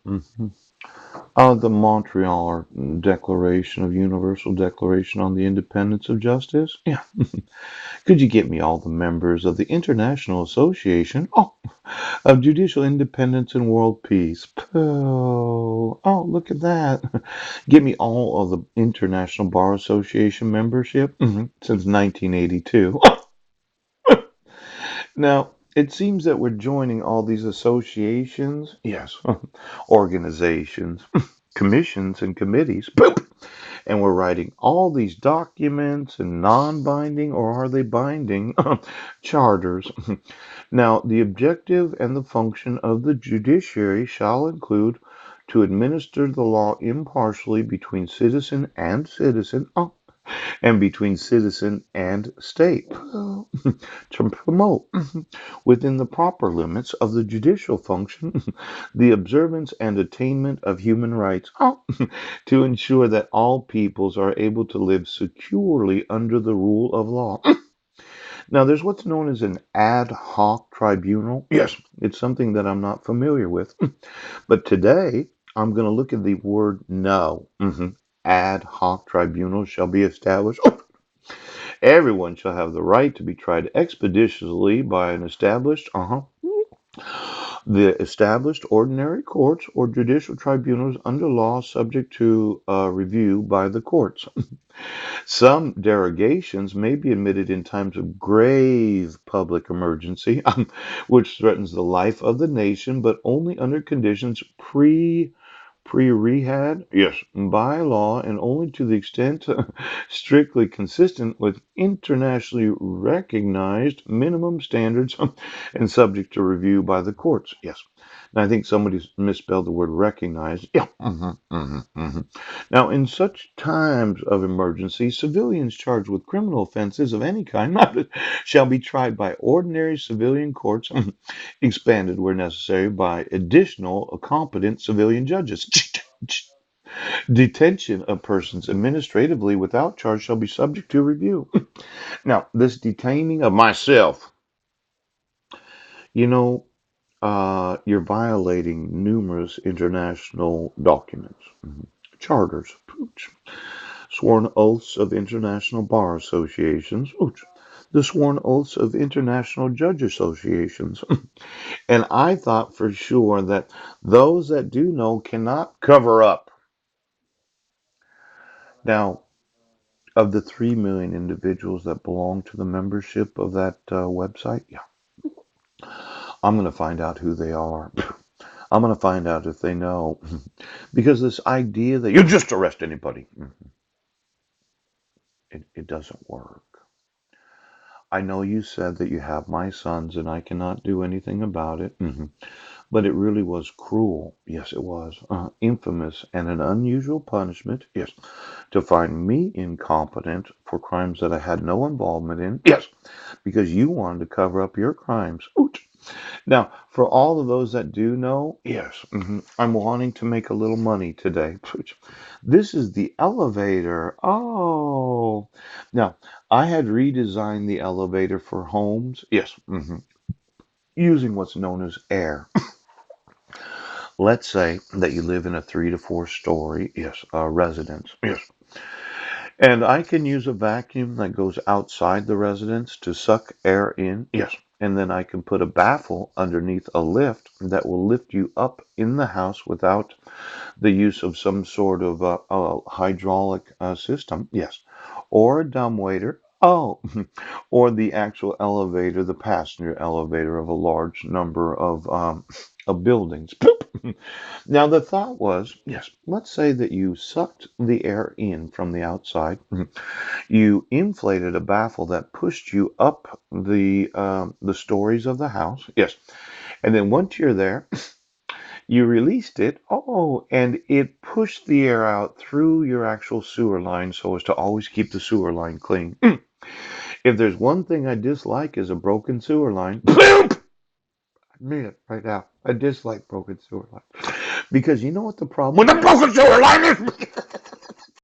Mhm. The Montreal Declaration of Universal Declaration on the Independence of Justice. Yeah. Could you get me all the members of the International Association of Judicial Independence and World Peace? Oh, look at that. Give me all of the International Bar Association membership since 1982. Now, it seems that we're joining all these associations, yes, organizations, commissions, and committees, boop, and we're writing all these documents and non binding, or are they binding, charters. Now, the objective and the function of the judiciary shall include to administer the law impartially between citizen and citizen, and between citizen and state, to promote within the proper limits of the judicial function the observance and attainment of human rights, to ensure that all peoples are able to live securely under the rule of law. Now, there's what's known as an ad hoc tribunal. Yes, it's something that I'm not familiar with. But today, I'm going to look at the word no. Ad hoc tribunal shall be established. Everyone shall have the right to be tried expeditiously by an established, the established ordinary courts or judicial tribunals under law subject to review by the courts. Some derogations may be admitted in times of grave public emergency, which threatens the life of the nation, but only under conditions pre-rehab, yes, by law, and only to the extent strictly consistent with internationally recognized minimum standards and subject to review by the courts. Yes. And I think somebody misspelled the word recognized. Yeah. Now, in such times of emergency, civilians charged with criminal offenses of any kind shall be tried by ordinary civilian courts, expanded where necessary by additional competent civilian judges. Detention of persons administratively without charge shall be subject to review. Now, this detaining of myself, you know, you're violating numerous international documents, charters, sworn oaths of international bar associations, the sworn oaths of international judge associations. And I thought for sure that those that do know cannot cover up. Now, of the 3 million individuals that belong to the membership of that website, yeah, I'm going to find out who they are. I'm going to find out if they know. Because this idea that you just arrest anybody, it doesn't work. I know you said that you have my sons and I cannot do anything about it. But it really was cruel. Yes, it was. Infamous and an unusual punishment. Yes. To find me incompetent for crimes that I had no involvement in. Yes. Because you wanted to cover up your crimes. Ouch. Now, for all of those that do know, yes, I'm wanting to make a little money today. This is the elevator. Oh. Now, I had redesigned the elevator for homes. Yes. Using what's known as air. Let's say that you live in a 3 to 4 story, yes, residence, yes, and I can use a vacuum that goes outside the residence to suck air in, yes, and then I can put a baffle underneath a lift that will lift you up in the house without the use of some sort of hydraulic system, yes, or a dumbwaiter. Oh, or the actual elevator, the passenger elevator of a large number of buildings. Now, the thought was, yes, let's say that you sucked the air in from the outside. You inflated a baffle that pushed you up the stories of the house. Yes. And then once you're there, you released it. Oh, and it pushed the air out through your actual sewer line so as to always keep the sewer line clean. If there's one thing I dislike is a broken sewer line. I mean it right now. I dislike broken sewer lines. Because you know what the problem with a broken sewer line is?